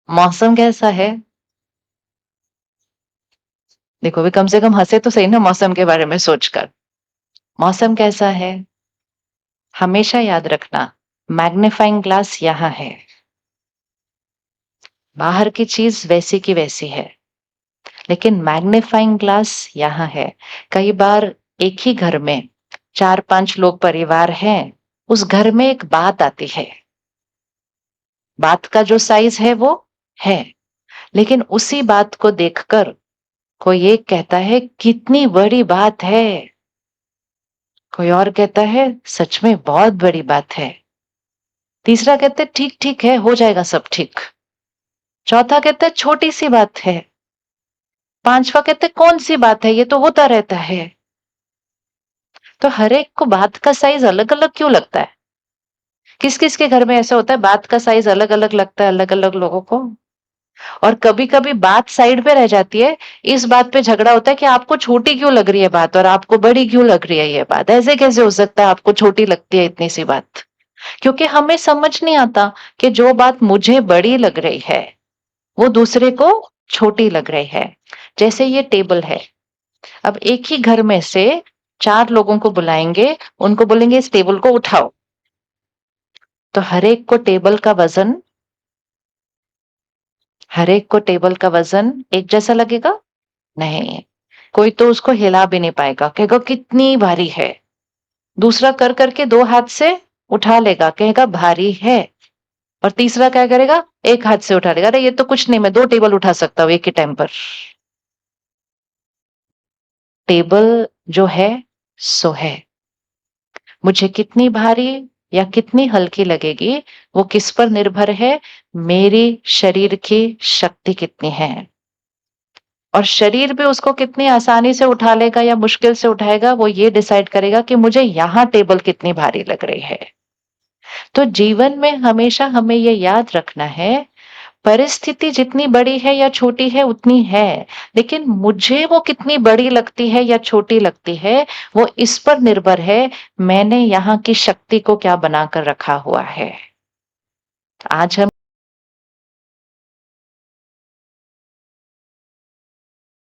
मौसम कैसा है? देखो अभी कम से कम हँसे तो सही ना मौसम के बारे में सोचकर। मौसम कैसा है? हमेशा याद रखना, मैग्नीफाइंग ग्लास यहाँ है। बाहर की चीज़ वैसी की वैसी है, लेकिन मैग्नीफाइंग ग्लास यहाँ है। कई बार एक ही घर में 4-5 लोग परिवार हैं, उस घर में एक बात आती है। बात का जो साइज़ है वो है, लेकिन उसी बात को देखकर कोई एक कहता है कितनी बड़ी बात है, कोई और कहता है सच में बहुत बड़ी बात है। तीसरा कहता है ठीक-ठीक है, हो जाएगा सब ठीक। चौथा कहता है छोटी-सी बात है। पाँचवां कहता है कौन-सी बात है, ये तो होता रहता है। तो हर एक को बात का साइज़ अलग-अलग क्यों लगता है? किस-किस के घर में ऐसा होता है बात का साइज़ अलग-अलग लगता है अलग-अलग लोगों को? और कभी-कभी बात साइड पे रह जाती है, इस बात पे झगड़ा होता है कि आपको छोटी क्यों लग रही है बात और आपको बड़ी क्यों लग रही है ये बात? ऐसे कैसे हो सकता है आपको छोटी लगती है इतनी सी बात? क्योंकि हमें समझ नहीं आता कि जो बात मुझे बड़ी लग रही है, वो दूसरे को छोटी लग रही है। जैसे ये टेबल है, अब एक ही घर में से 4 लोगों को बुलाएँगे, उनको बोलेंगे इस टेबल को उठाओ, तो हर एक को टेबल का वज़न एक जैसा लगेगा? नहीं, कोई तो उसको हिला भी नहीं पाएगा, कहेगा कितनी भारी है। दूसरा कर के 2 हाथ से उठा लेगा, कहेगा भारी है। और तीसरा क्या करेगा? 1 हाथ से उठा लेगा, अरे ये तो कुछ नहीं मैं 2 टेबल उठा सकता हूँ एक ही टाइम पर। टेबल जो है सो है। मुझे कितनी भारी या कितनी हल्की लगेगी, वो किस पर निर्भर है? मेरी शरीर की शक्ति कितनी है। और शरीर भी उसको कितनी आसानी से उठा लेगा या मुश्किल से उठाएगा, वो ये डिसाइड करेगा कि मुझे यहाँ टेबल कितनी भारी लग रही है। तो जीवन में हमेशा हमें ये याद रखना है, परिस्थिति जितनी बड़ी है या छोटी है उतनी है, लेकिन मुझे वो कितनी बड़ी लगती है या छोटी लगती है, वो इस पर निर्भर है, मैंने यहाँ की शक्ति को क्या बनाकर रखा हुआ है। आज हम